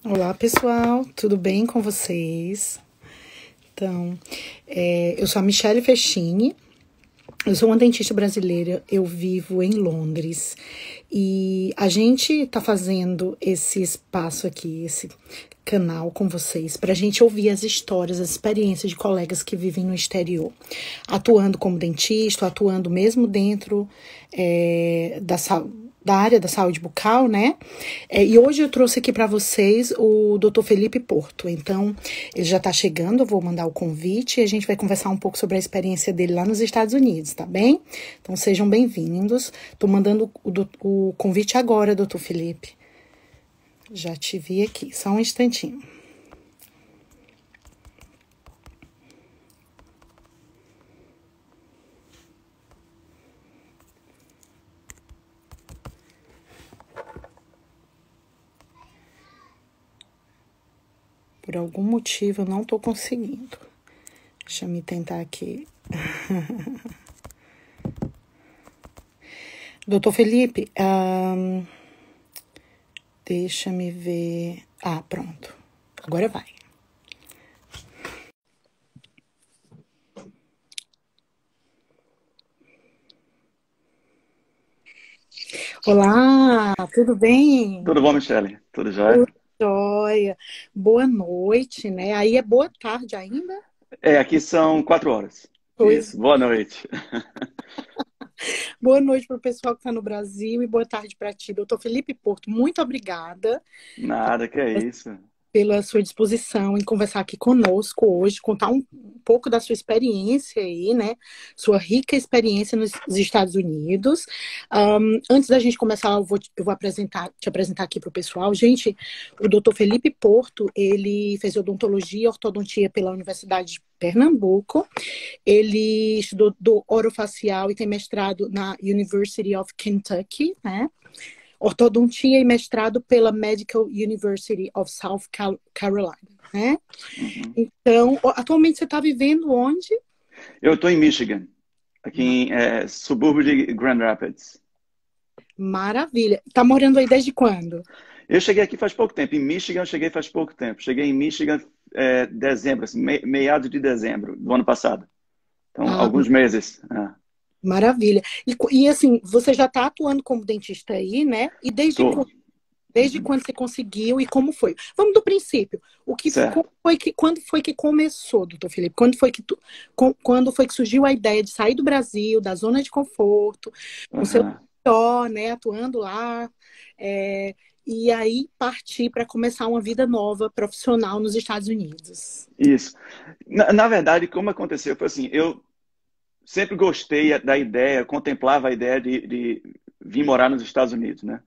Olá, pessoal, tudo bem com vocês? Então, eu sou a Michele Fechini, eu sou uma dentista brasileira, eu vivo em Londres e a gente está fazendo esse espaço aqui, esse canal com vocês, para a gente ouvir as histórias, as experiências de colegas que vivem no exterior, atuando como dentista, atuando mesmo dentro da área da saúde bucal, né? E hoje eu trouxe aqui para vocês o Dr. Felipe Porto. Então, ele já está chegando, eu vou mandar o convite e a gente vai conversar um pouco sobre a experiência dele lá nos Estados Unidos, tá bem? Então, sejam bem-vindos. Estou mandando o convite agora, Dr. Felipe. Já te vi aqui, só um instantinho. Por algum motivo eu não estou conseguindo. Deixa eu tentar aqui. Doutor Felipe, deixa-me ver. Pronto. Agora vai. Olá, tudo bem? Tudo bom, Michele? Tudo jóia? Tudo jóia. Boa noite, né? Aí é boa tarde ainda? Aqui são 4 horas. Pois, Isso, boa noite. boa noite para o pessoal que está no Brasil e boa tarde para ti. Doutor Felipe Porto, muito obrigada Nada, que é isso. pela sua disposição em conversar aqui conosco hoje, contar um pouco da sua experiência aí, né? Sua rica experiência nos Estados Unidos. Antes da gente começar, eu vou te apresentar aqui para o pessoal. Gente, o Dr. Felipe Porto, ele fez odontologia e ortodontia pela Universidade de Pernambuco. Ele estudou orofacial e tem mestrado na University of Kentucky, né? Ortodontia e mestrado pela Medical University of South Carolina, né? Uhum. Então, atualmente você está vivendo onde? Eu estou em Michigan, aqui em subúrbio de Grand Rapids. Maravilha. Está morando aí desde quando? Eu cheguei aqui faz pouco tempo. Em Michigan, eu cheguei faz pouco tempo. Cheguei em Michigan dezembro, assim, meados de dezembro do ano passado. Então, Ah, alguns meses. maravilha. E assim, você já está atuando como dentista aí, né? E Tô. desde Uhum. quando você conseguiu e como foi? Vamos do princípio. Certo. Quando foi que começou, doutor Felipe? Quando foi que surgiu a ideia de sair do Brasil, da zona de conforto, com seu Uhum. ó, né, atuando lá, e aí partir para começar uma vida nova, profissional nos Estados Unidos? Isso. Na verdade, como aconteceu foi assim, eu sempre gostei da ideia, contemplava a ideia de vir morar nos Estados Unidos, né?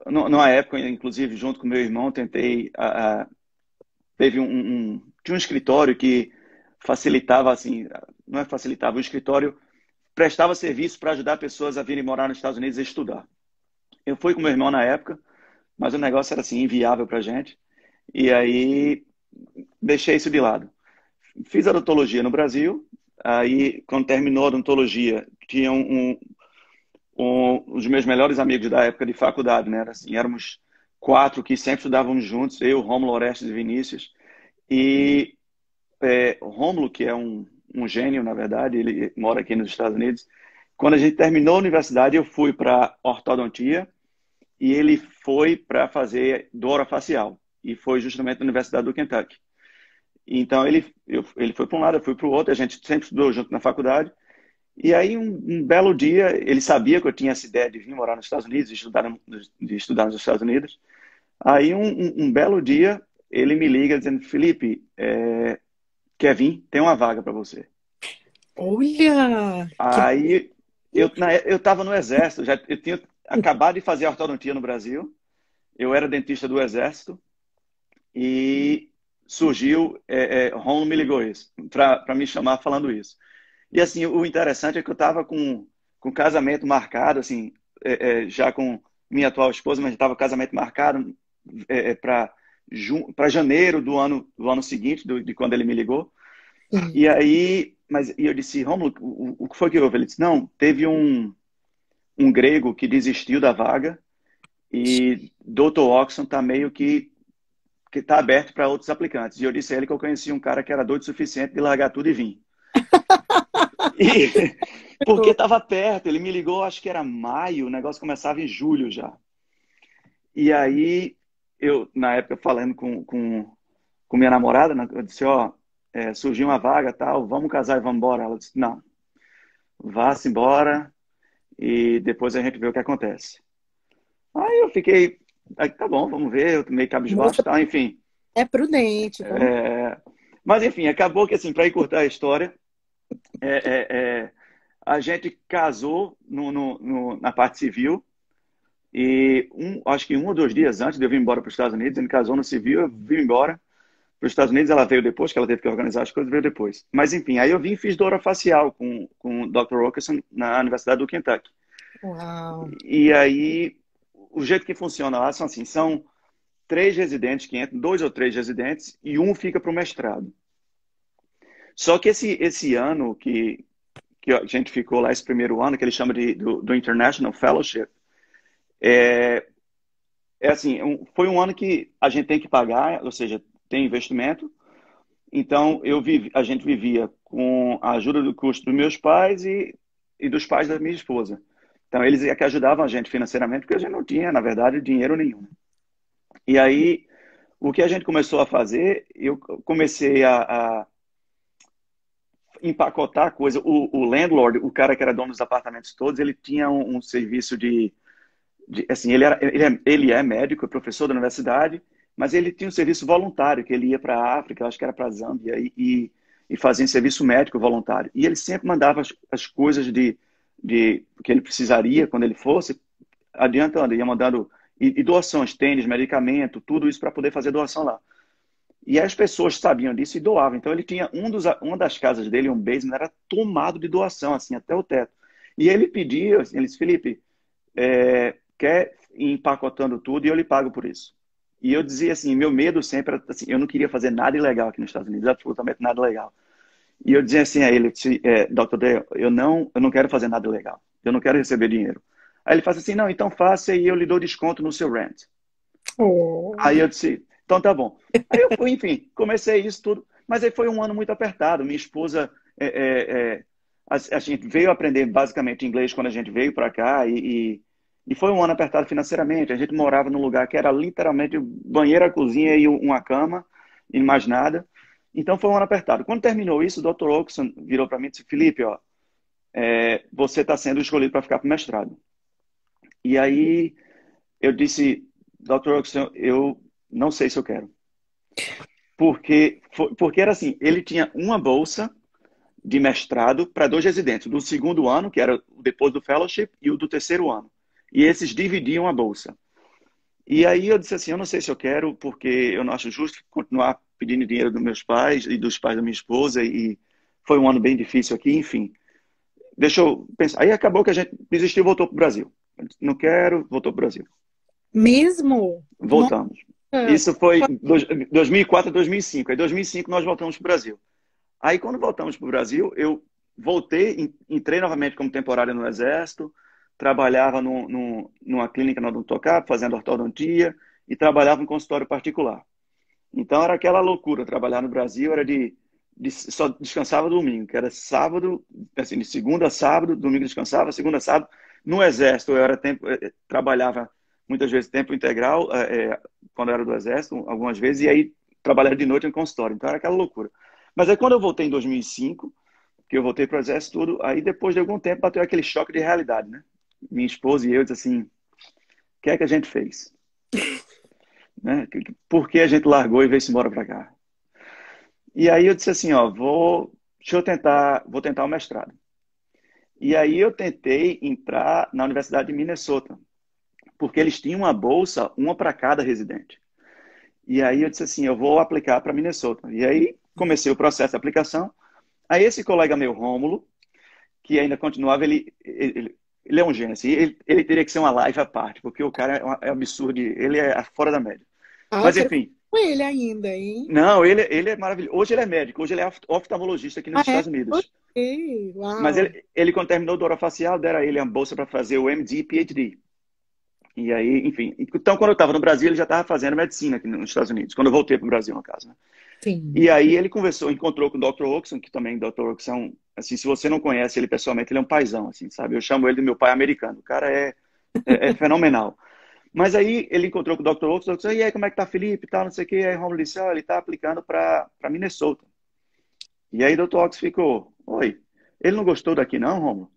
Numa época, inclusive, junto com meu irmão, tentei. Teve tinha um escritório que facilitava, assim, não é facilitava, o escritório prestava serviço para ajudar pessoas a virem morar nos Estados Unidos e estudar. Eu fui com meu irmão na época, mas o negócio era assim, inviável para gente. E aí deixei isso de lado. Fiz odontologia no Brasil. Aí, quando terminou a odontologia, tinha um dos meus melhores amigos da época de faculdade, né? Era assim, éramos quatro que sempre estudávamos juntos, eu, Rômulo, Orestes e Vinícius. E o Rômulo, que é um gênio, na verdade, ele mora aqui nos Estados Unidos. Quando a gente terminou a universidade, eu fui para ortodontia e ele foi para fazer orofacial. E foi justamente na Universidade do Kentucky. Então, ele foi para um lado, eu fui para o outro, a gente sempre estudou junto na faculdade. E aí, um belo dia, ele sabia que eu tinha essa ideia de vir morar nos Estados Unidos, de estudar nos Estados Unidos. Aí, um belo dia, ele me liga dizendo, Felipe, quer vir? Tem uma vaga para você. Olha, que Aí, eu estava no Exército, eu tinha acabado de fazer ortodontia no Brasil, eu era dentista do Exército, e surgiu, Ron me ligou isso, para me chamar falando isso. E assim, o interessante é que eu estava com casamento marcado, assim, já com minha atual esposa, mas estava casamento marcado para janeiro do ano seguinte, de quando ele me ligou. E aí, e eu disse, Rômulo, o que foi que houve? Ele disse, não, teve um grego que desistiu da vaga E Dr. Oxon está meio que está aberto para outros aplicantes. E eu disse a ele que eu conhecia um cara que era doido o suficiente de largar tudo e vir. E, porque estava perto, ele me ligou, acho que era maio, o negócio começava em julho já. E aí, eu, na época, falando com minha namorada, né, eu disse, ó, surgiu uma vaga, tal, vamos casar e vamos embora. Ela disse, não, vá-se embora e depois a gente vê o que acontece. Aí eu fiquei, aí, tá bom, vamos ver, eu meio cabisbaixo, Moça tá, enfim. é prudente, vamos. É, mas enfim, acabou que assim, para encurtar a história, é, é, é, a gente casou na parte civil e acho que 1 ou 2 dias antes de eu vir embora para os Estados Unidos, ele casou no civil, eu vim embora para os Estados Unidos, ela veio depois, que ela teve que organizar as coisas, veio depois. Mas enfim, aí eu vim e fiz dora facial com o Dr. Okerson na Universidade do Kentucky. Uau. E aí, o jeito que funciona lá são assim, são 3 residentes que entram, 2 ou 3 residentes, e um fica para o mestrado. Só que esse ano que a gente ficou lá, esse primeiro ano, que eles chamam do International Fellowship, é, é assim, foi um ano que a gente tem que pagar, ou seja, tem investimento. Então, a gente vivia com a ajuda do custo dos meus pais e dos pais da minha esposa. Então, eles é que ajudavam a gente financeiramente, porque a gente não tinha, na verdade, dinheiro nenhum. E aí, o que a gente começou a fazer, eu comecei a empacotar a coisa. O landlord, o cara que era dono dos apartamentos todos, ele tinha um serviço assim, ele é médico, é professor da universidade, mas ele tinha um serviço voluntário, que ele ia para a África, acho que era para a Zâmbia, e fazia um serviço médico voluntário. E ele sempre mandava as coisas que ele precisaria quando ele fosse, adiantando, ia mandando e doações, tênis, medicamento, tudo isso para poder fazer doação lá. E as pessoas sabiam disso e doavam. Então ele tinha uma das casas dele, um basement, era tomado de doação, assim, até o teto. E ele pedia, ele disse, Felipe, quer ir empacotando tudo e eu lhe pago por isso. E eu dizia assim, meu medo sempre era assim, eu não queria fazer nada ilegal aqui nos Estados Unidos, absolutamente nada legal. E eu dizia assim a ele, Dr. Dale, eu não quero fazer nada ilegal, eu não quero receber dinheiro. Aí ele faz assim, não, então faça e eu lhe dou desconto no seu rent. Oh. Aí eu disse, então tá bom. Aí eu fui, enfim, comecei isso tudo, mas aí foi um ano muito apertado. Minha esposa, a gente veio aprender basicamente inglês quando a gente veio para cá e foi um ano apertado financeiramente. A gente morava num lugar que era literalmente banheira, cozinha e uma cama e mais nada. Então foi um ano apertado. Quando terminou isso, o Dr. Oakson virou para mim e disse, Felipe, ó, você está sendo escolhido para ficar para o mestrado. E aí eu disse, Dr. Oakson, eu não sei se eu quero. Porque era assim, ele tinha uma bolsa de mestrado para 2 residentes, do segundo ano, que era depois do fellowship, e o do terceiro ano. E esses dividiam a bolsa. E aí eu disse assim, eu não sei se eu quero, porque eu não acho justo continuar pedindo dinheiro dos meus pais e dos pais da minha esposa, e foi um ano bem difícil aqui, enfim. Deixa eu pensar. Aí acabou que a gente desistiu e voltou para o Brasil. Não quero, voltou para o Brasil. Mesmo? Voltamos. Nossa. Isso foi 2004 a 2005. Aí, em 2005, nós voltamos para o Brasil. Aí, quando voltamos para o Brasil, eu voltei, entrei novamente como temporário no Exército, trabalhava numa clínica no Odontocap, fazendo ortodontia, e trabalhava em consultório particular. Então, era aquela loucura. Trabalhar no Brasil era só descansava domingo, que era sábado, assim, de segunda a sábado, domingo descansava, segunda a sábado. No Exército, trabalhava muitas vezes tempo integral, quando eu era do Exército, algumas vezes, e aí trabalhava de noite em consultório. Então, era aquela loucura. Mas aí, quando eu voltei em 2005, que eu voltei para o Exército, tudo, aí depois de algum tempo bateu aquele choque de realidade, né? Minha esposa e eu disse assim, o que é que a gente fez? Né? Por que a gente largou e veio-se embora para cá? E aí eu disse assim, ó, vou tentar o mestrado. E aí eu tentei entrar na Universidade de Minnesota, porque eles tinham uma bolsa, uma para cada residente. E aí eu disse assim, eu vou aplicar para Minnesota. E aí comecei o processo de aplicação. Aí esse colega meu, Rômulo, que ainda continuava, ele é um gênio, assim, ele teria que ser uma live à parte, porque o cara é absurdo, ele é fora da média. Ah, eu Mas quero enfim, com ele ainda, hein? não, ele é maravilhoso. Hoje ele é médico, hoje ele é oftalmologista aqui Ah, nos é? Estados Unidos. Ok, Mas uau. ele quando terminou o orofacial, deram a ele a bolsa para fazer o MD e PhD. E aí, enfim. Então, quando eu estava no Brasil, ele já estava fazendo medicina aqui nos Estados Unidos. Quando eu voltei para o Brasil, no caso, né? Sim. E aí ele conversou, encontrou com o Dr. Oxon, que também, Dr. Oxon, assim, se você não conhece ele pessoalmente, ele é um paizão, assim, sabe? Eu chamo ele de meu pai americano. O cara é fenomenal. Mas aí ele encontrou com o Dr. Oxon, disse, e aí, como é que tá Felipe e tal, não sei o quê. Aí o Romulo disse, ele tá aplicando para Minnesota. E aí o Dr. Oxon ficou, oi, ele não gostou daqui não, Romulo?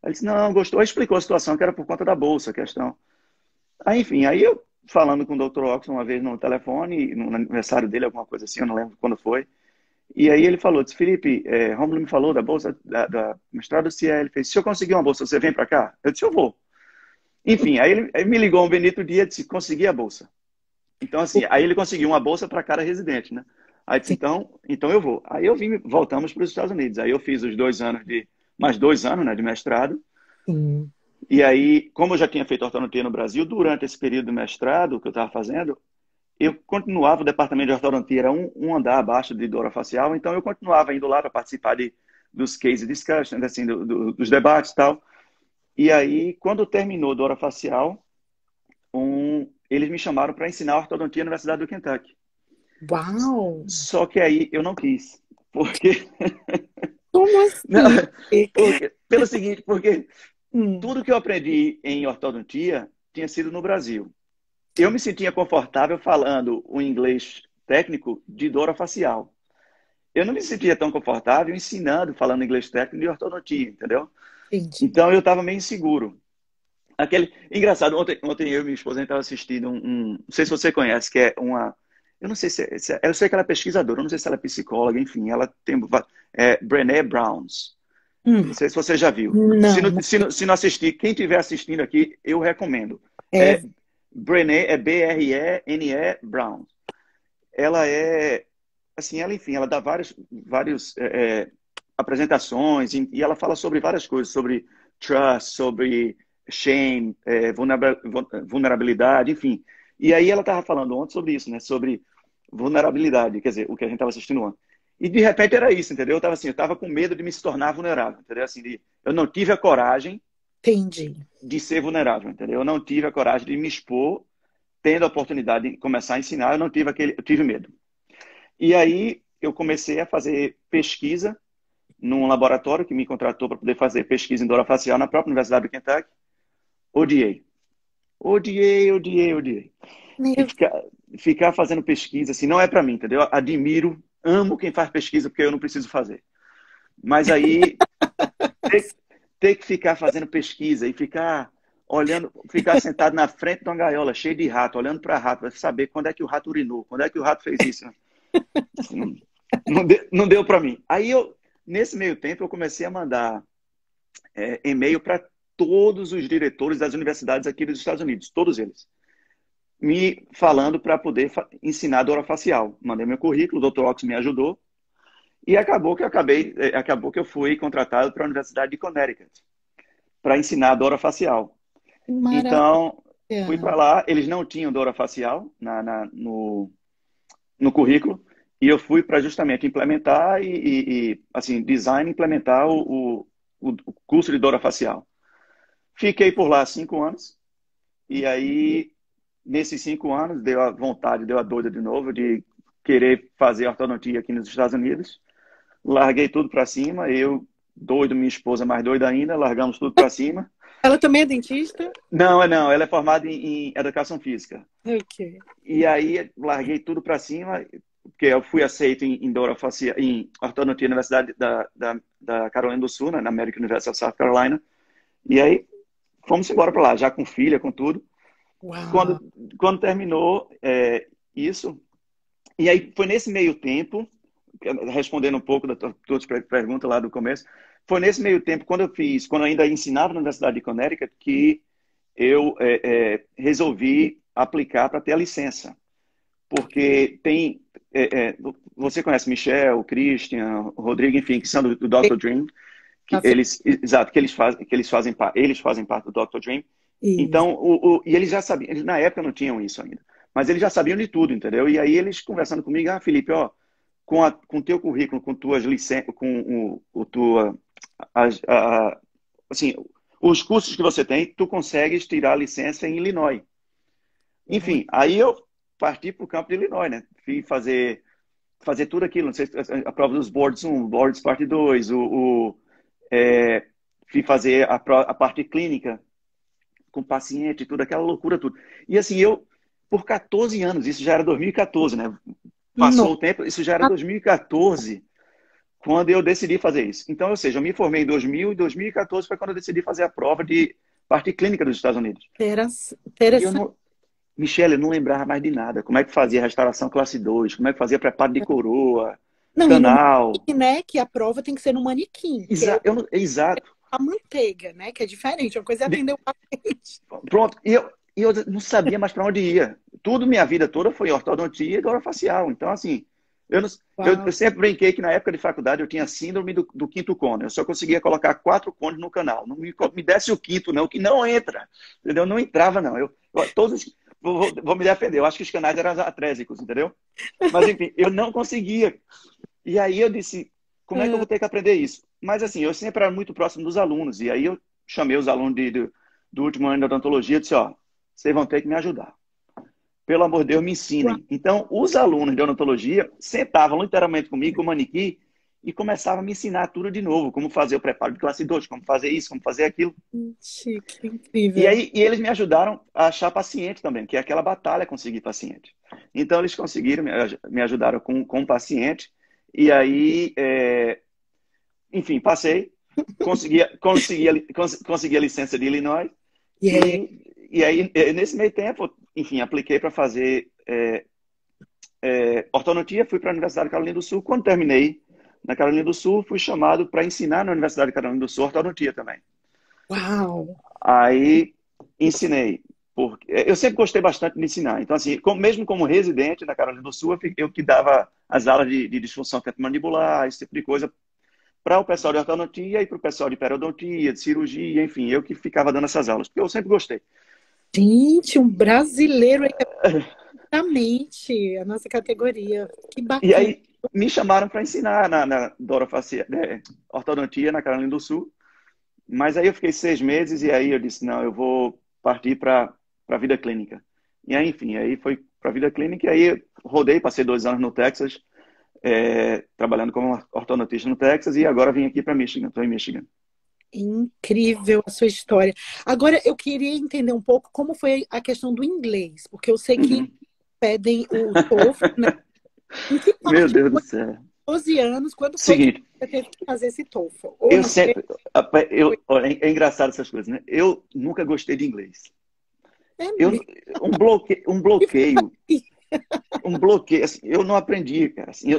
Ele disse, não, gostou. Aí explicou a situação, que era por conta da bolsa, a questão. Aí, enfim, aí eu falando com o Dr. Oxon uma vez no telefone, no aniversário dele, alguma coisa assim, eu não lembro quando foi. E aí ele falou, disse, Felipe, Romulo me falou da bolsa, da mestrado do CIE, ele fez, se eu conseguir uma bolsa, você vem para cá? Eu disse, eu vou. Enfim, aí ele me ligou um bonito dia e disse, consegui a bolsa. Então, assim, aí ele conseguiu uma bolsa para cada residente, né? Aí disse, Sim. então eu vou. Aí voltamos para os Estados Unidos. Aí eu fiz os 2 anos mais 2 anos, né, de mestrado. Sim. E aí, como eu já tinha feito ortodontia no Brasil, durante esse período do mestrado que eu estava fazendo, eu continuava, o departamento de ortodontia era um andar abaixo de dor facial, então eu continuava indo lá para participar dos case discussions, assim, dos debates e tal. E aí, quando terminou dor facial, eles me chamaram para ensinar ortodontia na Universidade do Kentucky. Uau! Só que aí eu não quis, porque, Como não, assim? pelo seguinte, porque Hum, tudo que eu aprendi em ortodontia tinha sido no Brasil. Eu me sentia confortável falando o inglês técnico de dor facial. Eu não me sentia tão confortável ensinando, falando inglês técnico de ortodontia, entendeu? entendi. Então eu estava meio inseguro. Engraçado, ontem eu e minha esposa estava assistindo não sei se você conhece, que é uma, eu não sei eu sei que ela é pesquisadora, eu não sei se ela é psicóloga, enfim, ela tem, Brené Browns. Não Hum, sei se você já viu. não, não. Se não assistir, quem estiver assistindo aqui, eu recomendo. É, É, Brené, é Brene Brown. Ela é, assim, enfim, ela dá vários apresentações e ela fala sobre várias coisas, sobre trust, sobre shame, vulnerabilidade, enfim. E aí ela estava falando ontem sobre isso, né? Sobre vulnerabilidade, quer dizer, o que a gente estava assistindo ontem. E de repente era isso, entendeu? Eu estava com medo de me tornar vulnerável, entendeu? Assim, eu não tive a coragem entendi. de ser vulnerável, entendeu? Eu não tive a coragem de me expor, tendo a oportunidade de começar a ensinar, eu tive medo. E aí eu comecei a fazer pesquisa num laboratório que me contratou para poder fazer pesquisa em dor facial na própria Universidade do Kentucky. Odiei. Odiei. E Meu, ficar fazendo pesquisa, assim, não é para mim, entendeu? Admiro, amo quem faz pesquisa, porque eu não preciso fazer. Mas aí, ter, ter que ficar fazendo pesquisa e ficar sentado na frente de uma gaiola cheia de rato, olhando para rato, para saber quando é que o rato urinou, quando é que o rato fez isso. Não, não deu para mim. Aí nesse meio tempo, eu comecei a mandar e-mail para todos os diretores das universidades aqui dos Estados Unidos, todos eles, me falando para poder ensinar dor facial. Mandei meu currículo, o Dr. Ox me ajudou e acabou que eu fui contratado para a Universidade de Connecticut para ensinar dor facial. que Então, fui maravilha. para lá, eles não tinham dor facial no currículo, e eu fui para justamente implementar assim, design implementar o curso de dor facial. Fiquei por lá 5 anos, e aí, nesses 5 anos, deu a doida de novo de querer fazer ortodontia aqui nos Estados Unidos. Larguei tudo para cima, eu doido, minha esposa mais doida ainda, largamos tudo para cima. Ela também é dentista? Não, ela é formada em educação física. Ok. E aí, larguei tudo para cima, porque eu fui aceito em ortodontia na Universidade da Carolina do Sul, né, na American University of South Carolina. E aí, fomos embora para lá, já com filha, com tudo. Uau. Quando terminou isso, e aí foi nesse meio tempo, respondendo um pouco da tua pergunta lá do começo, foi nesse meio tempo, quando eu ainda ensinava na Universidade de Connecticut, que eu resolvi aplicar para ter a licença. Porque você conhece Michel, Christian, Rodrigo, enfim, que são do Dr. Dream, Café. exato, eles fazem parte do Dr. Dream. Isso. Então, e eles já sabiam, eles na época não tinham isso ainda, mas eles já sabiam de tudo, entendeu? E aí eles conversando comigo, Felipe, ó, com teu currículo, com tuas licenças, com assim, os cursos que você tem, tu consegues tirar a licença em Illinois. Enfim, aí eu parti para o campo de Illinois, né? Fui fazer tudo aquilo, não sei, a prova dos boards 1, boards parte 2, fui fazer a parte clínica com paciente, tudo, aquela loucura, tudo. E assim, eu, por 14 anos, isso já era 2014, né? Passou Não. o tempo, isso já era 2014, quando eu decidi fazer isso. Então, ou seja, eu me formei em 2000 e 2014 foi quando eu decidi fazer a prova de parte clínica dos Estados Unidos. E eu Interessante. não, Michele, eu não lembrava mais de nada. Como é que fazia restauração classe 2, como é que fazia preparo de coroa, Não, e no canal. manequim, né? Que a prova tem que ser no manequim, que é Exato. a manteiga, né? Que é diferente. Uma coisa é atender o paciente. Pronto, e eu não sabia mais para onde ia. Tudo, minha vida toda foi ortodontia e orofacial. Então, assim, eu, não- Uau. eu sempre brinquei que na época de faculdade eu tinha síndrome do quinto cone. Eu só conseguia colocar 4 cones no canal. Não me desse o quinto, não, que não entra. Entendeu? Não entrava, não. Todos, vou me defender. Eu acho que os canais eram atrésicos, entendeu? Mas, enfim, eu não conseguia. E aí eu disse, como é que eu É, vou ter que aprender isso? Mas assim, eu sempre era muito próximo dos alunos. E aí eu chamei os alunos do último ano de odontologia e disse, ó, vocês vão ter que me ajudar. Pelo amor de Deus, me uau. ensinem. Então, os alunos de odontologia sentavam literalmente comigo, com o manequim, e começavam a me ensinar tudo de novo. Como fazer o preparo de classe 2, como fazer isso, como fazer aquilo. Gente, que E incrível. aí, eles me ajudaram a achar paciente também, que é aquela batalha conseguir paciente. Então, eles conseguiram, me ajudaram com o paciente. E aí, enfim, passei, consegui a licença de Illinois Yeah. e aí, nesse meio tempo, enfim, apliquei para fazer ortodontia, fui para a Universidade de Carolina do Sul. Quando terminei na Carolina do Sul, fui chamado para ensinar na Universidade de Carolina do Sul ortodontia também. Uau. Aí, ensinei. Porque eu sempre gostei bastante de ensinar. Então, assim, mesmo como residente na Carolina do Sul, eu que dava as aulas de disfunção temporomandibular, esse tipo de coisa, para o pessoal de ortodontia e para o pessoal de periodontia, de cirurgia, enfim, eu que ficava dando essas aulas, porque eu sempre gostei. Gente, um brasileiro aí, exatamente a nossa categoria. Que E bacana. aí me chamaram para ensinar na Dorofacia, ortodontia na Carolina do Sul, mas aí eu fiquei 6 meses e aí eu disse, não, eu vou partir para a vida clínica. E aí, enfim, aí foi para a vida clínica e aí eu rodei, passei 2 anos no Texas, trabalhando como ortodontista no Texas e agora vim aqui para Michigan, estou em Michigan. Incrível a sua história. Agora, eu queria entender um pouco como foi a questão do inglês, porque eu sei que Uhum. pedem o TOEFL, né? Em que Meu parte, Deus do com céu. 12 anos, quando foi que Seguinte, você teve que fazer esse TOEFL? Ou eu no período sempre. Olha, é engraçado essas coisas, né? Eu nunca gostei de inglês. é Eu, mesmo? um bloqueio, assim, eu não aprendi, cara. Assim,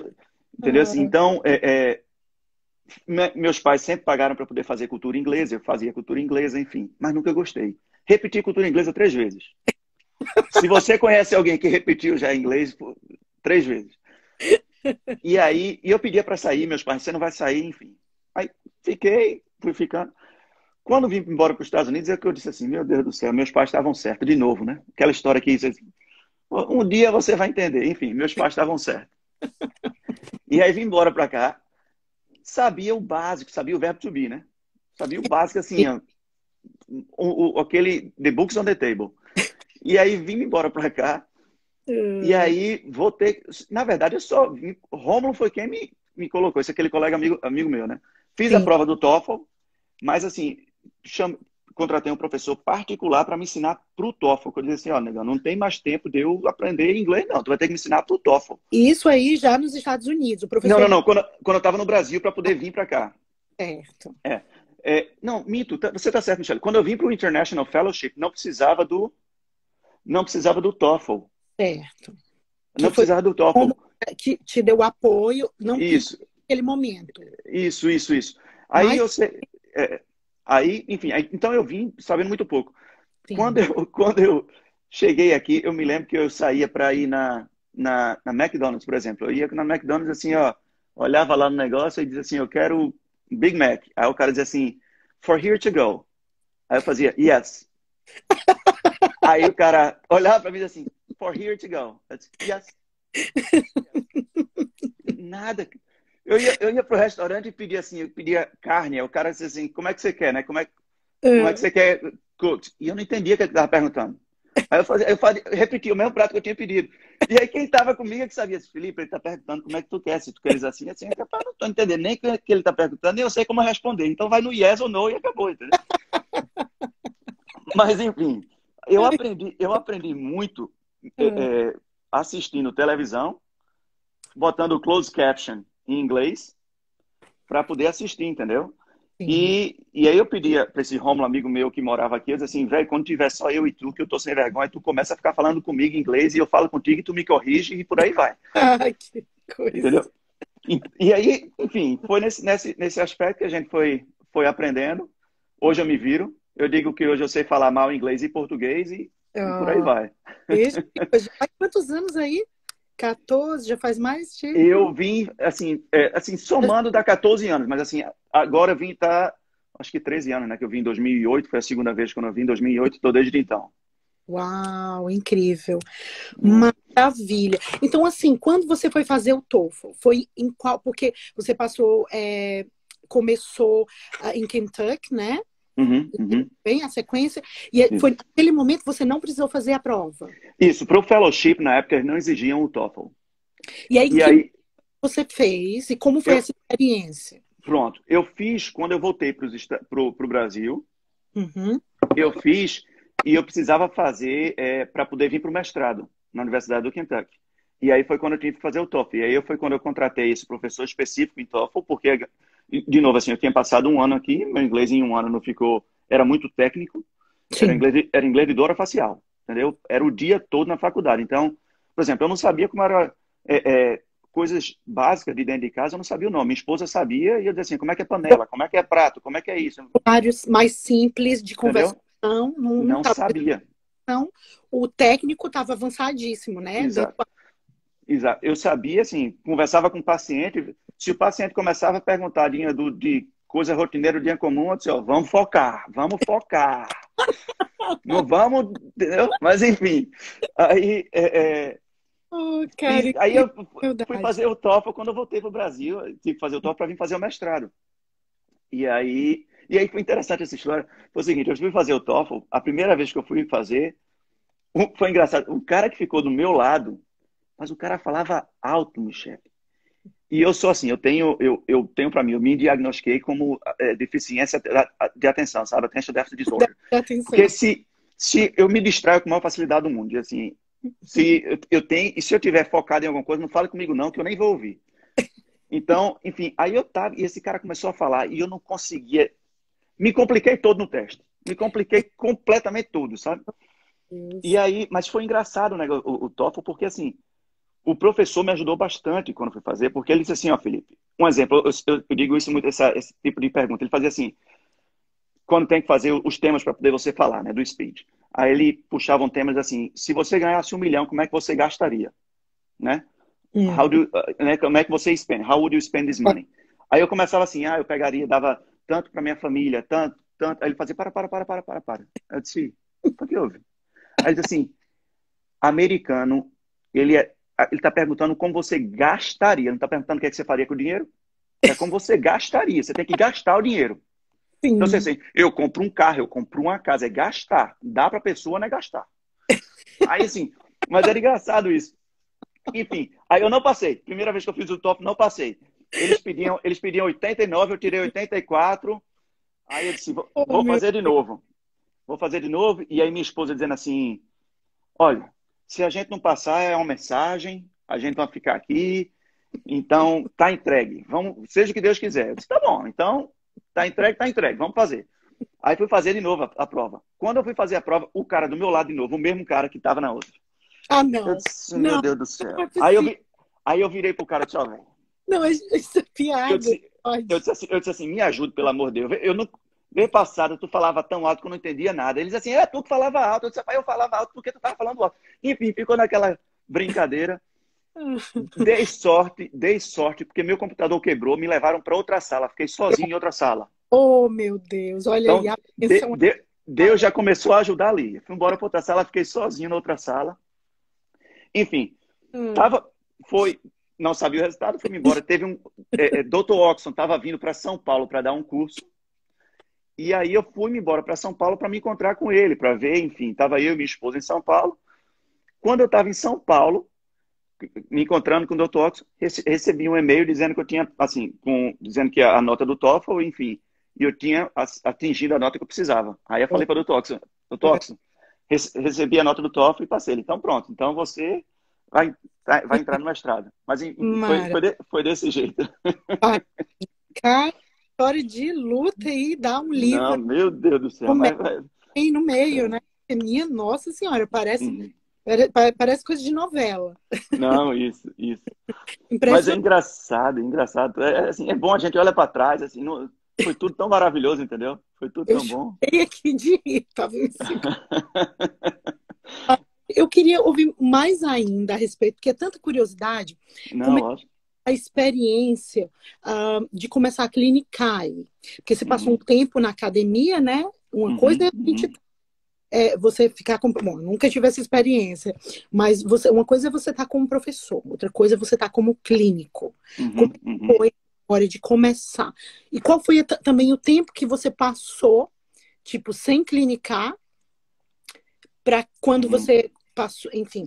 entendeu? Assim, Ah, então, meus pais sempre pagaram para poder fazer cultura inglesa, eu fazia cultura inglesa, enfim, mas nunca gostei. Repeti cultura inglesa 3 vezes. Se você conhece alguém que repetiu já inglês, pô, 3 vezes. E aí, eu pedia para sair, meus pais, você não vai sair, enfim. Aí fui ficando. Quando vim embora para os Estados Unidos, é que eu disse assim, meu Deus do céu, meus pais estavam certos, de novo, né? Aquela história que diz assim, um dia você vai entender. Enfim, meus pais estavam certos. E aí vim embora para cá, sabia o básico, sabia o verbo to be, né? Sabia o básico, assim, ó, aquele the books on the table. E aí vim embora para cá, e aí voltei. Na verdade, Rômulo foi quem me colocou, esse é aquele colega amigo meu, né? Fiz a sim. prova do TOEFL, mas assim, contratei um professor particular para me ensinar para o TOEFL. Eu disse assim, ó, negão, não tem mais tempo de eu aprender inglês, não. Tu vai ter que me ensinar para o TOEFL. E isso aí já nos Estados Unidos, o Não, professor não, de não. Quando eu estava no Brasil para poder vir para cá. certo, É. Não, mito. Você está certo, Michelle. Quando eu vim para o International Fellowship, não precisava do TOEFL. certo. Que Não foi precisava do TOEFL. como que te deu apoio, não pediu Isso, naquele momento. isso. Aí Mas, eu sei. Aí, enfim, então eu vim sabendo muito pouco. Quando sim. eu, quando eu cheguei aqui, eu me lembro que eu saía para ir na McDonald's, por exemplo. Eu ia na McDonald's assim, ó, olhava lá no negócio e dizia assim, eu quero Big Mac. Aí o cara dizia assim, for here to go. Aí eu fazia, yes. Aí o cara olhava para mim e dizia assim, for here to go. Eu disse, yes. Nada. Eu ia pro restaurante e pedia assim, eu pedia carne. Aí o cara dizia assim, como é que você quer, né? Como é que você quer cook? E eu não entendia o que ele estava perguntando. Aí eu repeti o mesmo prato que eu tinha pedido. E aí quem estava comigo é que sabia. Felipe, ele está perguntando como é que tu quer. Se tu queres assim, assim. Eu não estou entendendo nem o que ele está perguntando, nem eu sei como responder. Então vai no yes ou no e acabou, entendeu? Mas, enfim, eu aprendi muito assistindo televisão, botando closed caption em inglês para poder assistir, entendeu? Sim. E aí eu pedia para esse Rômulo, amigo meu que morava aqui, eu disse assim, velho, quando tiver só eu e tu, que eu tô sem vergonha, tu começa a ficar falando comigo em inglês e eu falo contigo e tu me corrige e por aí vai. Ai, que coisa. Entendeu? E aí, enfim, foi nesse aspecto que a gente foi aprendendo. Hoje eu me viro. Eu digo que hoje eu sei falar mal inglês e português e por aí Ah, vai. já faz quantos anos aí? 14, já faz mais de... Eu vim, assim, somando dá 14 anos, mas assim, agora eu vim acho que 13 anos, né? Que eu vim em 2008, foi a segunda vez que eu vim em 2008, estou desde então. Uau, incrível. É. Maravilha. Então, assim, quando você foi fazer o TOEFL, foi em qual? Porque você passou, começou em Kentucky, né? Uhum, uhum. Bem a sequência. E foi Isso. naquele momento que você não precisou fazer a prova. Isso, para o fellowship, na época, eles não exigiam o TOEFL. E aí, E que aí, você fez e como foi eu, essa experiência? pronto, eu fiz, quando eu voltei para o Brasil, Uhum. eu fiz e eu precisava fazer para poder vir para o mestrado na Universidade do Kentucky. E aí foi quando eu tive que fazer o TOEFL. E aí foi quando eu contratei esse professor específico em TOEFL, porque, de novo, assim, eu tinha passado um ano aqui, meu inglês em um ano não ficou, era muito técnico, Sim. era inglês de dor facial, entendeu? Era o dia todo na faculdade. Então, por exemplo, eu não sabia como era coisas básicas de dentro de casa, eu não sabia o nome. Minha esposa sabia e eu dizia assim, como é que é panela, como é que é prato, como é que é isso, Horários mais simples de entendeu? conversação, não Não estava. sabia. O técnico estava avançadíssimo, né? Exato. Exato. Eu sabia, assim, conversava com o paciente, se o paciente começava a perguntar de coisa rotineira do dia comum, eu disse, ó, vamos focar. Não vamos, entendeu? Mas, enfim, aí, Oh, cara, aí que eu fui saudade. fazer o TOEFL quando eu voltei para o Brasil, eu tive que fazer o TOEFL para vir fazer o mestrado. E aí foi interessante essa história. Foi o seguinte, eu fui fazer o TOEFL, a primeira vez que eu fui fazer, foi engraçado, o cara que ficou do meu lado, mas o cara falava alto, Michele. E eu sou assim, eu tenho para mim, eu me diagnostiquei como deficiência de atenção, sabe? Attention Deficit Disorder. Presta Porque atenção. se eu me distraio com a maior facilidade do mundo, e assim, se eu tiver focado em alguma coisa, não fale comigo não, que eu nem vou ouvir. Então, enfim, aí eu tava, e esse cara começou a falar, e eu não conseguia, me compliquei todo no teste. Me compliquei completamente todo, sabe? E Deus. aí, mas foi engraçado, né, o TOEFL, porque assim, o professor me ajudou bastante quando fui fazer, porque ele disse assim, ó, Felipe, um exemplo, eu digo isso muito, esse tipo de pergunta, ele fazia assim, quando tem que fazer os temas para poder você falar, né, do speech. Aí ele puxava um temas assim, se você ganhasse 1 milhão, como é que você gastaria, né? Hum. Né, como é que você spend? How would you spend this money? Aí eu começava assim, eu pegaria, dava tanto para minha família, tanto, tanto. Aí ele fazia, para. Eu disse, o que houve? Aí ele disse assim, americano, ele está perguntando como você gastaria, não está perguntando o que é que você faria com o dinheiro? É como você gastaria, você tem que gastar o dinheiro. Então, Sim. assim, eu compro um carro, eu compro uma casa, é gastar. Dá para a pessoa, não é gastar. Aí, assim, mas era engraçado isso. Enfim, aí eu não passei. Primeira vez que eu fiz o TOEFL, não passei. Eles pediam 89, eu tirei 84. Aí eu disse, vou Oh, vou meu fazer de Deus. novo. Vou fazer de novo. E aí minha esposa dizendo assim, olha, se a gente não passar, é uma mensagem, a gente vai ficar aqui, então tá entregue. Vamos, seja o que Deus quiser. Eu disse, tá bom, então tá entregue, vamos fazer. Aí fui fazer de novo a prova. Quando eu fui fazer a prova, o cara do meu lado de novo, o mesmo cara que estava na outra. Ah, Eu não. disse, meu Não, Deus do não é céu. possível. Aí eu virei pro cara e disse, ó, velho. Não, isso é Eu piada. disse, eu Pode. disse assim, eu disse assim, me ajude, pelo amor de Deus. Eu não, mês passado tu falava tão alto que eu não entendia nada. Eles assim, é tu que falava alto. Eu disse, pai, eu falava alto porque tu tava falando alto. Enfim, ficou naquela brincadeira. Dei sorte, porque meu computador quebrou, me levaram para outra sala. Fiquei sozinho em outra sala. Oh, meu Deus. Olha aí, Então, a atenção. Deus já começou a ajudar ali. Fui embora para outra sala, fiquei sozinho na outra sala. Enfim, Hum. tava, foi, não sabia o resultado, fui embora. Teve Dr. Oxon estava vindo para São Paulo para dar um curso. E aí eu fui embora para São Paulo para me encontrar com ele, para ver, enfim, estava eu e minha esposa em São Paulo. Quando eu estava em São Paulo, me encontrando com o Dr. Oxford, recebi um e-mail dizendo que eu tinha, assim, dizendo que a nota do TOEFL, enfim, e eu tinha atingido a nota que eu precisava. Aí eu falei para o Dr. Oxford, Dr. Oxford, recebi a nota do TOEFL e passei ele. Então pronto, então você vai entrar no mestrado. Mas enfim, Mara, foi desse jeito. cara, história de luta aí, dá um Não, livro meu Deus do céu, no meio, mas... no meio, É. né? Minha Nossa Senhora, parece, Uhum. parece coisa de novela. Não, isso. Mas é Impressionante. engraçado, é engraçado. Assim, é bom, a gente olha para trás, assim, foi tudo tão maravilhoso, entendeu? Foi tudo Eu tão bom. chorei aqui de rir, tava em cima. Eu queria ouvir mais ainda a respeito, porque é tanta curiosidade, como Não, é ótimo. a experiência de começar a clinicar aí. Porque você passou um Uhum, tempo na academia, né? Uma coisa uhum, é a gente uhum, você ficar com. Bom, eu nunca tive essa experiência, mas uma coisa é você estar como professor, outra coisa é você estar como clínico. Como uhum, é que uhum, foi a hora de começar? E qual foi também o tempo que você passou, tipo, sem clinicar, para quando uhum. você passou, enfim,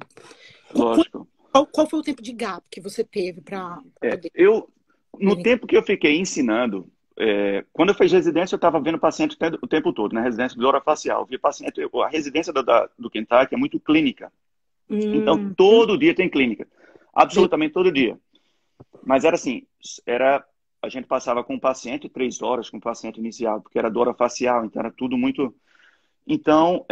Lógico. qual foi o tempo de gap que você teve para poder No clinicar? tempo que eu fiquei ensinando, quando eu fiz residência, eu estava vendo paciente o tempo todo, na residência de orofacial. Eu vi paciente, a residência do Kentucky é muito clínica. Então, Hum, todo dia tem clínica. de- Absolutamente todo dia. Mas era assim, a gente passava com o paciente 3 horas com o paciente inicial, porque era dor facial, então era tudo muito. Então,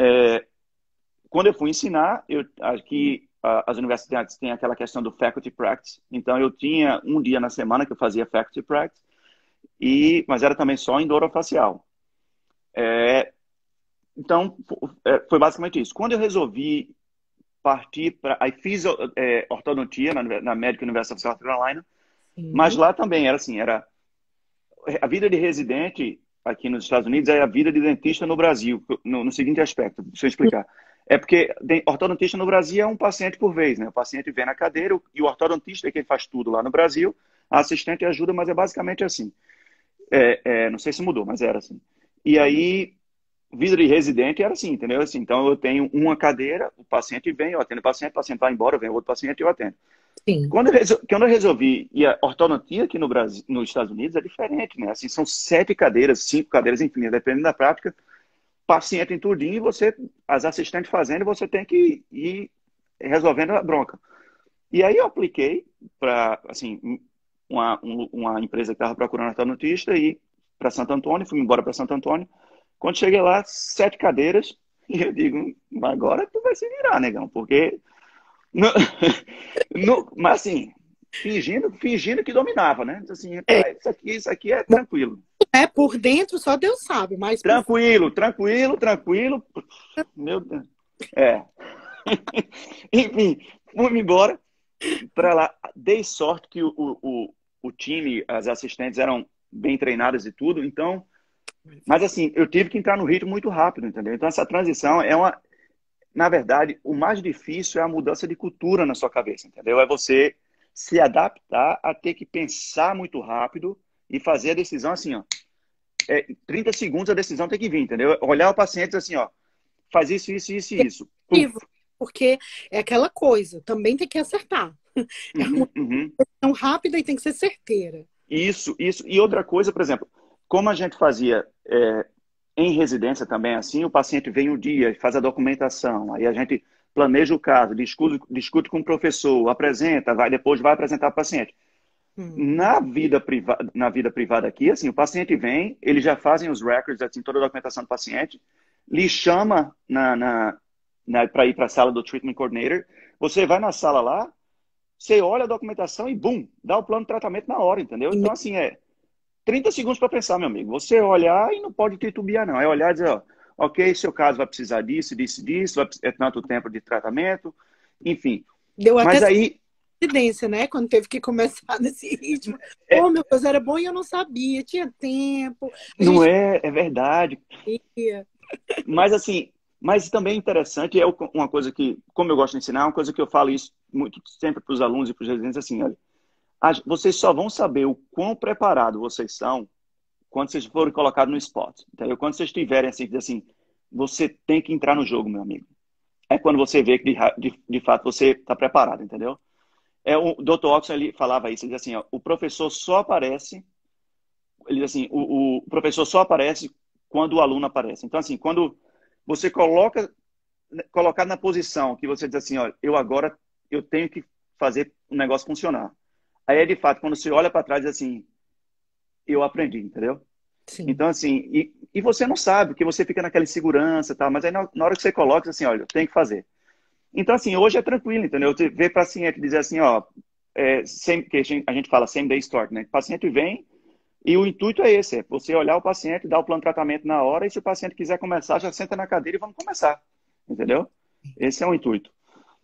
quando eu fui ensinar, aqui as universidades têm aquela questão do faculty practice, então eu tinha um dia na semana que eu fazia faculty practice, mas era também só em dor facial. Então, foi basicamente isso. Quando eu resolvi partir para. Aí fiz ortodontia na Medical University of South Carolina, mas sim. lá também era assim, a vida de residente aqui nos Estados Unidos é a vida de dentista no Brasil, no seguinte aspecto, deixa eu explicar. É porque ortodontista no Brasil é um paciente por vez, né? O paciente vem na cadeira e o ortodontista é quem faz tudo lá no Brasil, a assistente ajuda, mas é basicamente assim. Não sei se mudou, mas era assim. E aí, vida de residente era assim, entendeu? Assim, então eu tenho uma cadeira, o paciente vem, eu atendo o paciente vai embora, vem outro paciente e eu atendo. Sim. Quando eu resolvi, e a ortodontia aqui no Brasil, nos Estados Unidos é diferente, né? Assim, são 7 cadeiras, 5 cadeiras, enfim, dependendo da prática, paciente em tudinho e as assistentes fazendo, e você tem que ir resolvendo a bronca. E aí eu apliquei para, assim, uma empresa que estava procurando ortodontista e para Santo Antônio, fui embora para Santo Antônio. Quando cheguei lá, 7 cadeiras, e eu digo, agora tu vai se virar, negão, porque não, mas assim, fingindo que dominava, né? Assim, É, isso aqui é tranquilo. por dentro só Deus sabe, mas por fora. Tranquilo, tranquilo, tranquilo. Meu Deus. É. Enfim, fui embora para lá. Dei sorte que o time, as assistentes eram bem treinadas e tudo, então. Mas assim, eu tive que entrar no ritmo muito rápido, entendeu? Então essa transição é uma. Na verdade, o mais difícil é a mudança de cultura na sua cabeça, entendeu? É você se adaptar a ter que pensar muito rápido e fazer a decisão assim, ó. 30 segundos a decisão tem que vir, entendeu? Olhar o paciente assim, ó. Faz isso, isso, isso e isso. Puf. Porque é aquela coisa, também tem que acertar. É uma Uhum, uhum. questão rápida e tem que ser certeira. Isso, isso. E outra coisa, por exemplo, como a gente fazia em residência também assim, o paciente vem um dia e faz a documentação, aí a gente planeja o caso, discute com o professor, apresenta, depois vai apresentar para o paciente. Uhum. Na vida privada aqui, assim, o paciente vem, eles já fazem os records, assim, toda a documentação do paciente, lhe chama para ir para a sala do treatment coordinator, você vai na sala lá, você olha a documentação e, bum, dá o plano de tratamento na hora, entendeu? E Então, assim, 30 segundos para pensar, meu amigo. Você olhar e não pode titubear, não. É olhar e dizer, ó, ok, seu caso vai precisar disso, disso, disso, é tanto tempo de tratamento, enfim. deu até Mas aí, coincidência, né? Quando teve que começar nesse ritmo. é, Oh, meu Deus, era bom e eu não sabia, tinha tempo, a não gente é verdade. ia. Mas assim, mas também é interessante, uma coisa que, como eu gosto de ensinar, é uma coisa que eu falo isso muito sempre para os alunos e para os residentes, assim, olha, vocês só vão saber o quão preparado vocês são quando vocês forem colocados no spot, entendeu? Quando vocês tiverem assim, você tem que entrar no jogo, meu amigo. É quando você vê que de fato você está preparado, entendeu? O Dr. Oxford, ele falava isso, ele dizia assim, ó, o professor só aparece, ele diz assim, o professor só aparece quando o aluno aparece. Então, assim, quando você colocar na posição que você diz assim, ó, eu tenho que fazer o negócio funcionar. Aí é de fato, quando você olha para trás, diz assim, eu aprendi, entendeu? Sim. Então, assim, e você não sabe, porque você fica naquela insegurança e tal, mas aí na hora que você coloca, assim, olha, eu tenho que fazer. Então, assim, hoje é tranquilo, entendeu? Você vê paciente dizer assim, ó, que a gente fala same day start, né? O paciente vem e o intuito é esse, é você olhar o paciente, dar o plano de tratamento na hora e se o paciente quiser começar, já senta na cadeira e vamos começar, entendeu? Esse é o intuito.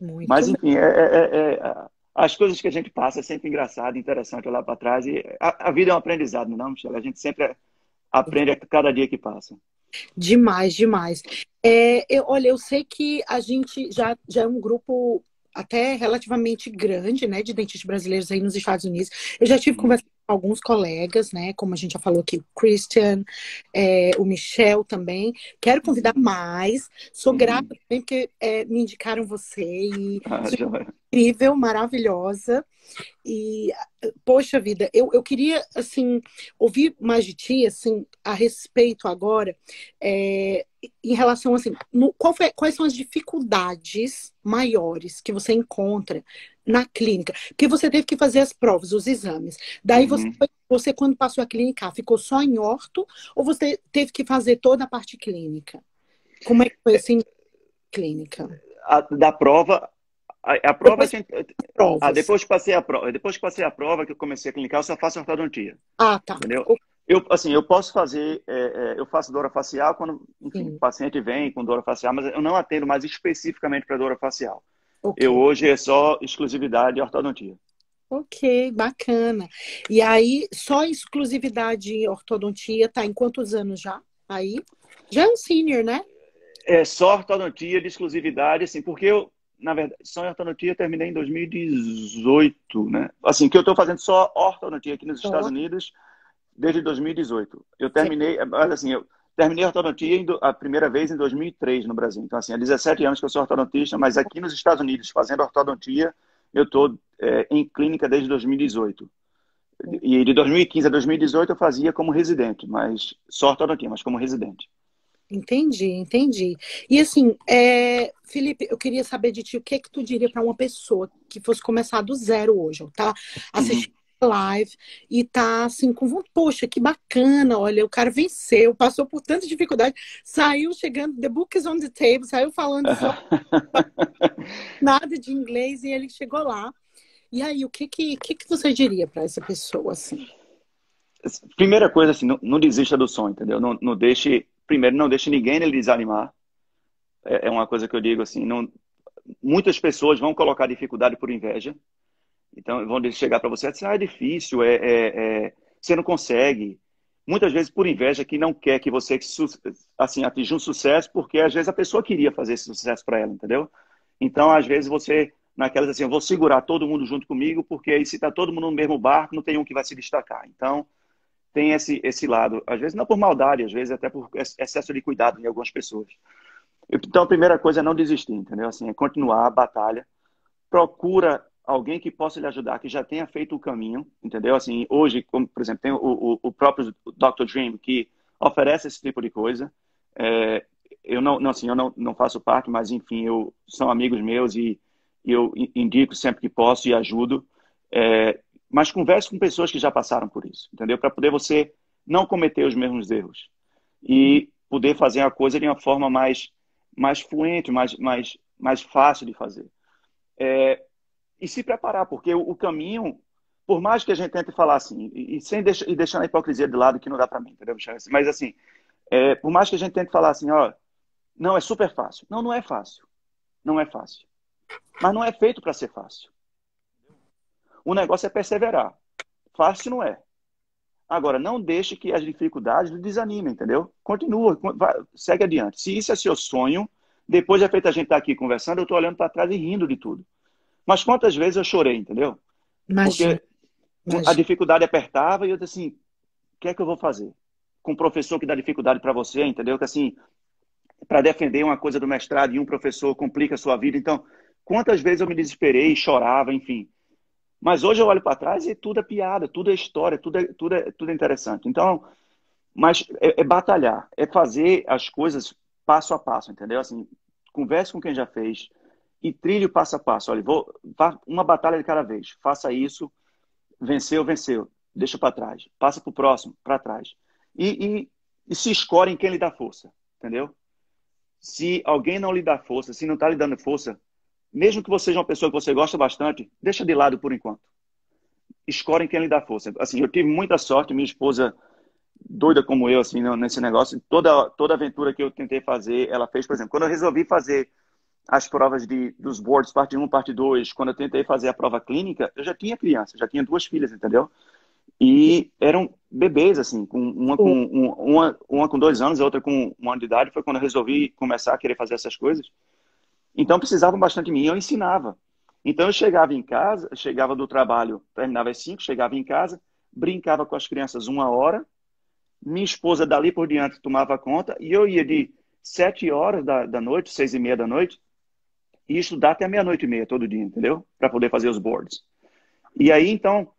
Muito Mas, bem. enfim, as coisas que a gente passa é sempre engraçado, interessante olhar para trás e a vida é um aprendizado, não, é, Michelle? A gente sempre aprende a cada dia que passa. Demais, demais. Olha, eu sei que a gente já é um grupo até relativamente grande, né, de dentistas brasileiros aí nos Estados Unidos. Eu já tive Uhum, conversa com alguns colegas, né, como a gente já falou aqui, o Christian, o Michel também. Quero convidar uhum, mais. Sou grata uhum. também porque me indicaram você e Ah, sua joia. incrível, maravilhosa. E, poxa vida, eu queria, assim, ouvir mais de ti, assim, a respeito agora, em relação, assim, quais são as dificuldades maiores que você encontra na clínica? Porque você teve que fazer as provas, os exames. Daí Uhum. você quando passou a clínica, ficou só em orto ou você teve que fazer toda a parte clínica? Como é que foi, assim, clínica? Da prova, a prova a Depois gente. das provas. Depois que passei a prova, que eu comecei a clinicar, eu só faço ortodontia, Ah, tá. entendeu? Eu posso fazer, eu faço dor facial quando, enfim, o Sim, paciente vem com dor facial, mas eu não atendo mais especificamente para dor facial. Eu ok. hoje é só exclusividade de ortodontia. Ok, bacana. E aí, só exclusividade em ortodontia, tá em quantos anos já? Aí? Já é um senior, né? É só ortodontia de exclusividade, assim, porque eu, na verdade, só em ortodontia eu terminei em 2018, né? Assim, que eu estou fazendo só ortodontia aqui nos Estados Só. Unidos desde 2018. Eu Certo. terminei, mas assim, eu terminei a ortodontia a primeira vez em 2003 no Brasil. Então, assim, há 17 anos que eu sou ortodontista, mas aqui nos Estados Unidos, fazendo ortodontia, eu estou em clínica desde 2018. E de 2015 a 2018 eu fazia como residente, mas só ortodontia, mas como residente. Entendi, entendi. E assim, Felipe, eu queria saber de ti o que é que tu diria para uma pessoa que fosse começar do zero hoje, ó, tá? Uhum. Assistindo a live e tá assim com vontade, poxa, que bacana, olha, o cara venceu, passou por tanta dificuldade, saiu chegando, the book is on the table, saiu falando só nada de inglês e ele chegou lá. E aí, o que você diria para essa pessoa assim? Primeira coisa, assim, não desista do sonho, entendeu? Não deixe, primeiro, não deixe ninguém lhe desanimar. É uma coisa que eu digo assim, muitas pessoas vão colocar dificuldade por inveja. Então, vão chegar para você e dizer, é difícil, você não consegue. Muitas vezes por inveja que não quer que você assim, atinja um sucesso, porque às vezes a pessoa queria fazer esse sucesso para ela, entendeu? Então, às vezes você, naquelas assim, eu vou segurar todo mundo junto comigo, porque aí se está todo mundo no mesmo barco, não tem um que vai se destacar. Então, tem esse lado. Às vezes não por maldade, às vezes até por excesso de cuidado em algumas pessoas. Então, a primeira coisa é não desistir, entendeu? Assim, é continuar a batalha. Procura alguém que possa lhe ajudar, que já tenha feito o caminho, entendeu? Assim, hoje, como, por exemplo, tem o próprio Dr. Dream, que oferece esse tipo de coisa. É, assim, eu não faço parte, mas, enfim, são amigos meus e eu indico sempre que posso e ajudo. Mas converse com pessoas que já passaram por isso, entendeu? Para poder você não cometer os mesmos erros e poder fazer a coisa de uma forma mais fluente, mais fácil de fazer. E se preparar, porque o caminho, por mais que a gente tente falar assim, sem deixando a hipocrisia de lado, que não dá para mim, entendeu? Mas assim, por mais que a gente tente falar assim, ó, não, é super fácil. Não, não é fácil. Não é fácil. Mas não é feito para ser fácil. O negócio é perseverar. Fácil não é. Agora, não deixe que as dificuldades lhe desanimem, entendeu? Continua, segue adiante. Se isso é seu sonho, depois é feito a gente estar aqui conversando, eu estou olhando para trás e rindo de tudo. Mas quantas vezes eu chorei, entendeu? Imagina, Porque a imagina. dificuldade apertava e eu disse assim, o que é que eu vou fazer? com professor que dá dificuldade para você, entendeu? Que assim, para defender uma coisa do mestrado e um professor complica a sua vida. Então, quantas vezes eu me desesperei, chorava, enfim. Mas hoje eu olho para trás e tudo é piada, tudo é história, tudo é interessante. Então, mas é batalhar, é fazer as coisas passo a passo, entendeu? Assim, converse com quem já fez e trilhe o passo a passo. Olha, uma batalha de cada vez. Faça isso, venceu, venceu. Deixa para trás. Passa para o próximo, para trás. E se escore em quem lhe dá força, entendeu? Se alguém não lhe dá força, se não está lhe dando força, mesmo que você seja uma pessoa que você gosta bastante, deixa de lado por enquanto. Escolhe quem lhe dá força. Assim, eu tive muita sorte, minha esposa, doida como eu, assim, nesse negócio, toda aventura que eu tentei fazer, ela fez, por exemplo, quando eu resolvi fazer as provas dos boards, parte um, parte 2, quando eu tentei fazer a prova clínica, eu já tinha criança, já tinha 2 filhas, entendeu? E eram bebês, assim, uma com 2 anos, a outra com 1 ano de idade, foi quando eu resolvi começar a querer fazer essas coisas. Então precisavam bastante de mim, eu ensinava. Então eu chegava em casa, chegava do trabalho, terminava às 5, chegava em casa, brincava com as crianças 1 hora, minha esposa dali por diante tomava conta, e eu ia de 7 horas da noite, 6:30 da noite, e estudar até meia-noite e meia todo dia, entendeu? Para poder fazer os boards. E aí, então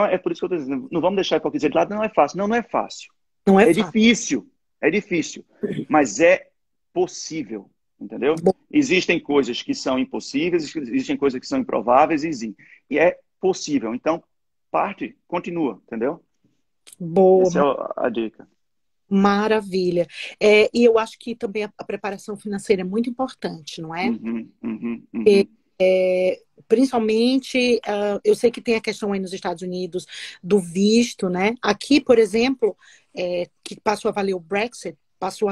é por isso que eu estou dizendo, não vamos deixar a hipocrisia de lado, não é fácil. Não, não é fácil. Não é fácil. É difícil, mas é possível, entendeu? Existem coisas que são impossíveis, existem coisas que são improváveis, e é possível. Então, continua, entendeu? Boa, Essa é a dica. maravilha. E eu acho que também a preparação financeira é muito importante, não é? Principalmente, eu sei que tem a questão aí nos Estados Unidos do visto, né? Aqui, por exemplo, que passou a valer o Brexit,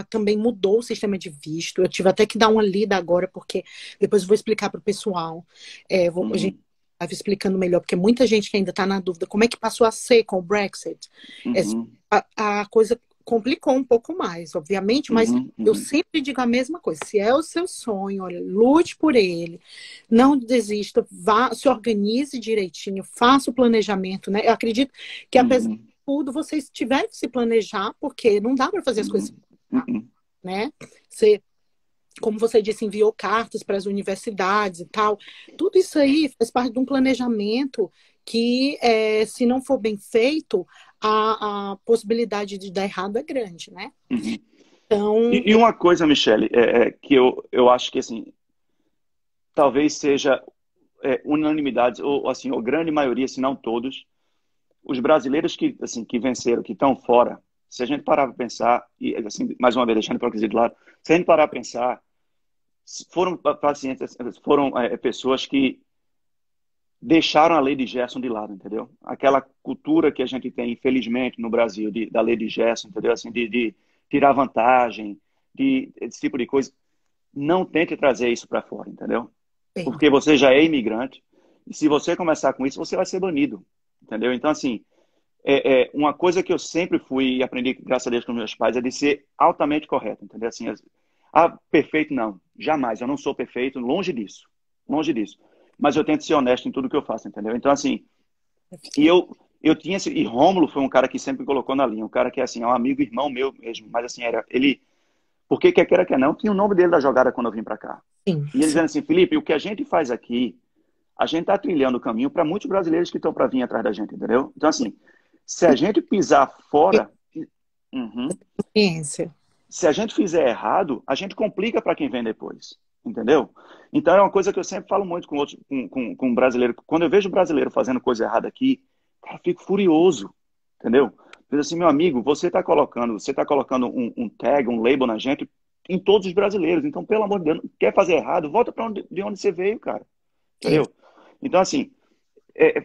também mudou o sistema de visto. Eu tive até que dar uma lida agora, porque depois eu vou explicar para o pessoal. A gente estava explicando melhor, porque muita gente que ainda está na dúvida como é que passou a ser com o Brexit. A coisa complicou um pouco mais, obviamente, mas eu sempre digo a mesma coisa. Se é o seu sonho, olha, lute por ele, não desista, se organize direitinho, faça o planejamento, né? Eu acredito que, apesar de tudo, vocês tiveram que se planejar, porque não dá para fazer as coisas, né? Como você disse, enviou cartas para as universidades e tal. Tudo isso aí faz parte de um planejamento que, se não for bem feito, a possibilidade de dar errado é grande, né? Então... E uma coisa, Michele, que eu acho que, assim, talvez seja unanimidade, ou assim, ou grande maioria, se não todos, os brasileiros que venceram, que estão fora, se a gente parar para pensar, e assim, mais uma vez, deixando a hipocrisia de lado, se a gente parar para pensar, foram pacientes, foram pessoas que deixaram a lei de Gerson de lado, entendeu? Aquela cultura que a gente tem, infelizmente, no Brasil, da lei de Gerson, entendeu? Assim, de tirar vantagem, esse tipo de coisa. Não tente trazer isso para fora, entendeu? Porque você já é imigrante, e se você começar com isso, você vai ser banido, entendeu? Então, assim, uma coisa que eu sempre fui e aprendi, graças a Deus, com meus pais, é de ser altamente correto, entendeu? Assim, perfeito não, jamais, eu não sou perfeito, longe disso, mas eu tento ser honesto em tudo que eu faço, entendeu? Então, assim, eu tinha, e Rômulo foi um cara que sempre me colocou na linha, um cara que, assim, é um amigo, irmão meu mesmo, mas, assim, porque quer queira, quer não, tinha o nome dele da jogada quando eu vim para cá. Sim, e ele dizendo assim, Felipe, o que a gente faz aqui, a gente está trilhando o caminho para muitos brasileiros que estão para vir atrás da gente, entendeu? Então, assim, se a gente pisar fora... Se a gente fizer errado, a gente complica para quem vem depois, entendeu? Então é uma coisa que eu sempre falo muito com brasileiro. Quando eu vejo brasileiro fazendo coisa errada aqui, cara, eu fico furioso, entendeu? Diz assim, meu amigo, você está colocando um tag, um label na gente, em todos os brasileiros. Então, pelo amor de Deus, quer fazer errado, volta para de onde você veio, cara. Entendeu? Então, assim,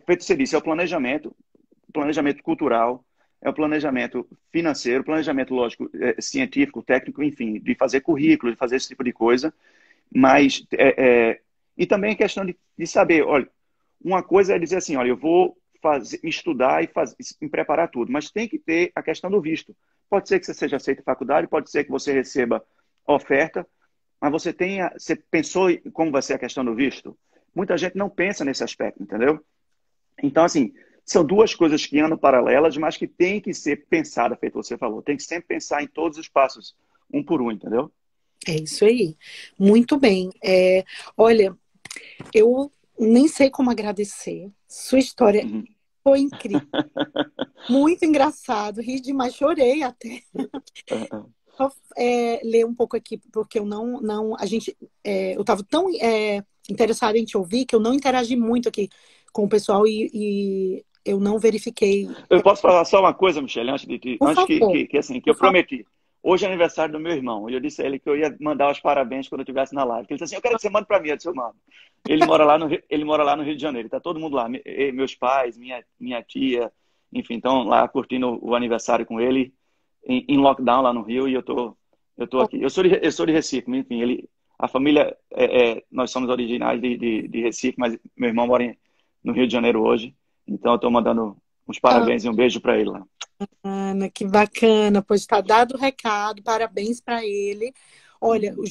feito você disse, é o planejamento cultural, é o planejamento financeiro, planejamento, lógico, científico, técnico, enfim, de fazer currículo, de fazer esse tipo de coisa. Mas, e também a questão de saber, olha, uma coisa é dizer assim, olha, eu vou estudar e me preparar tudo, mas tem que ter a questão do visto. Pode ser que você seja aceito em faculdade, pode ser que você receba oferta, mas você pensou em como vai ser a questão do visto? Muita gente não pensa nesse aspecto, entendeu? Então, assim, são duas coisas que andam paralelas, mas que tem que ser pensada, feito você falou. Tem que sempre pensar em todos os passos, um por um, entendeu? É isso aí. Muito bem. Olha, eu nem sei como agradecer. Sua história Uhum. foi incrível. Muito engraçado. Ri demais, chorei até. Só, ler um pouco aqui, porque eu eu estava tão interessada em te ouvir que eu não interagi muito aqui com o pessoal e eu não verifiquei. Eu posso falar só uma coisa, Michele, antes de Por antes favor, assim, que eu por favor. prometi. Hoje é aniversário do meu irmão, e eu disse a ele que eu ia mandar os parabéns quando eu estivesse na live. Ele disse assim, eu quero que você mande para mim, eu disse, eu mando. Ele mora lá no Rio de Janeiro, tá todo mundo lá, meus pais, minha tia, enfim, estão lá curtindo o aniversário com ele, em lockdown lá no Rio, e eu tô aqui. Eu sou de Recife, enfim, a família, nós somos originais de Recife, mas meu irmão mora no Rio de Janeiro hoje, então eu estou mandando uns parabéns e um beijo para ele lá. Ana, que bacana, pois está dado o recado, parabéns para ele. Olha, o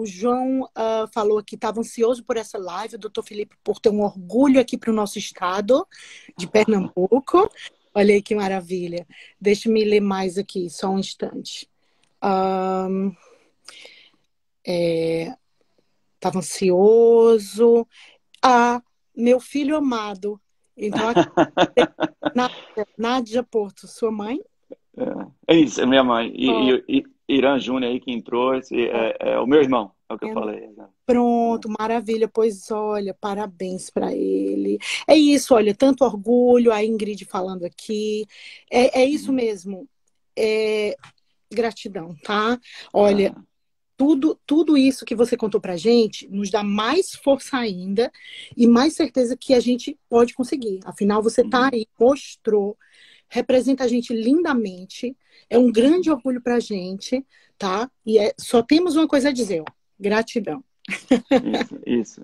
João falou que estava ansioso por essa live, o doutor Felipe, por ter um orgulho aqui para o nosso estado de Pernambuco. Olha aí que maravilha. Deixa-me ler mais aqui, só um instante. Estava ansioso. Ah, meu filho amado. Então, aqui, Nádia Porto, sua mãe? É isso, é minha mãe. Ó, E Irã Júnior aí que entrou, esse ó, é o meu irmão, é o que eu falei. Né? pronto, maravilha. Pois olha, parabéns para ele. É isso, olha, tanto orgulho, a Ingrid falando aqui. É isso mesmo. É gratidão, tá? Olha, Ah, tudo isso que você contou pra gente nos dá mais força ainda e mais certeza que a gente pode conseguir. Afinal, você tá uhum, aí, mostrou, representa a gente lindamente. É um grande uhum. orgulho pra gente, tá? E só temos uma coisa a dizer, ó. Gratidão. Isso.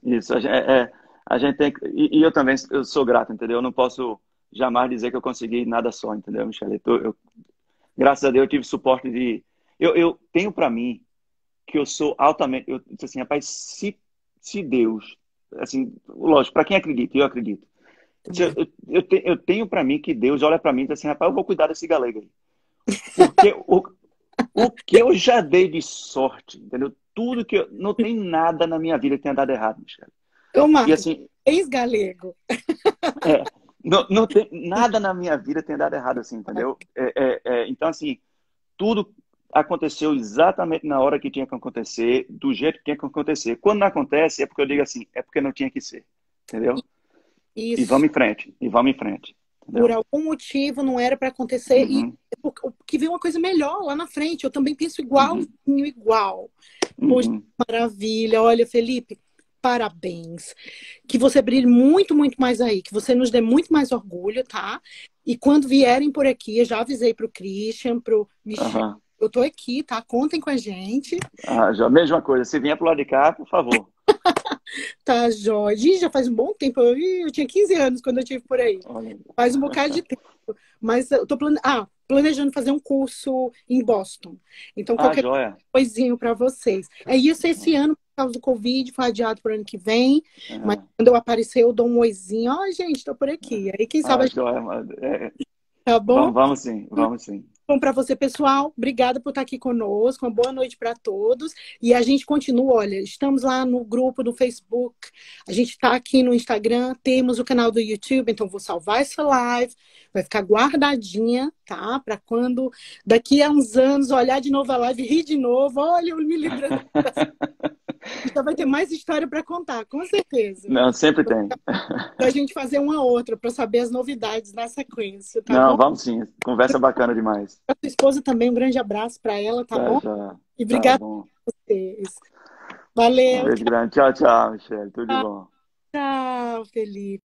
A gente tem e eu também eu sou grato, entendeu? Eu não posso jamais dizer que eu consegui nada só, entendeu, Michele? Graças a Deus eu tive suporte eu tenho para mim que eu sou altamente. Eu disse assim, rapaz, se Deus. Assim, lógico, para quem acredita, eu acredito. Também. Eu tenho para mim que Deus olha para mim e diz assim, rapaz, eu vou cuidar desse galego aí. Porque o que eu já dei de sorte, entendeu? Tudo que eu. Não tem nada na minha vida que tenha dado errado, Michele. Ô, E Marcos, assim, ex-galego. não tem nada na minha vida que tenha dado errado, assim, entendeu? Então, assim, tudo aconteceu exatamente na hora que tinha que acontecer, do jeito que tinha que acontecer. Quando não acontece, é porque eu digo assim, é porque não tinha que ser, entendeu? E Isso. vamos em frente, e vamos em frente, Por entendeu? algum motivo não era para acontecer e Uhum, que veio uma coisa melhor lá na frente. Eu também penso uhum, igualzinho, igual. Poxa, uhum. maravilha. Olha, Felipe, parabéns. Que você brilhe muito, muito mais aí, que você nos dê muito mais orgulho, tá? E quando vierem por aqui, eu já avisei pro Christian, pro Michel, Aham. eu tô aqui, tá? Contem com a gente, Já, mesma coisa, se vier pro lado de cá, por favor. tá, Jorge? Já faz um bom tempo, eu tinha 15 anos quando eu estive por aí. Olha. Faz um bocado de tempo. Mas eu tô planejando fazer um curso em Boston. Então, qualquer Joia. coisinho para vocês. É isso esse ano, por causa do Covid, foi adiado para o ano que vem. Mas Aham. quando eu aparecer, eu dou um oizinho. Ó, gente, tô por aqui. Aí, quem sabe, Joia. tá bom? Vamos sim, vamos sim. Bom, para você, pessoal, obrigada por estar aqui conosco. Uma boa noite para todos. E a gente continua, olha, estamos lá no grupo do Facebook, a gente está aqui no Instagram, temos o canal do YouTube, então vou salvar essa live, vai ficar guardadinha, tá? Para quando daqui a uns anos olhar de novo a live e rir de novo, olha, eu me lembrando. Já vai ter mais história para contar, com certeza. Não, sempre tem. Para a gente fazer uma outra, para saber as novidades na sequência, tá Não, bom? vamos sim. Conversa bacana demais. Para sua esposa também, um grande abraço para ela, tá bom? Já. E Tá obrigada bom. a vocês. Um Valeu, beijo grande. Tchau, tchau, Michelle. Tudo de bom. tchau, Felipe.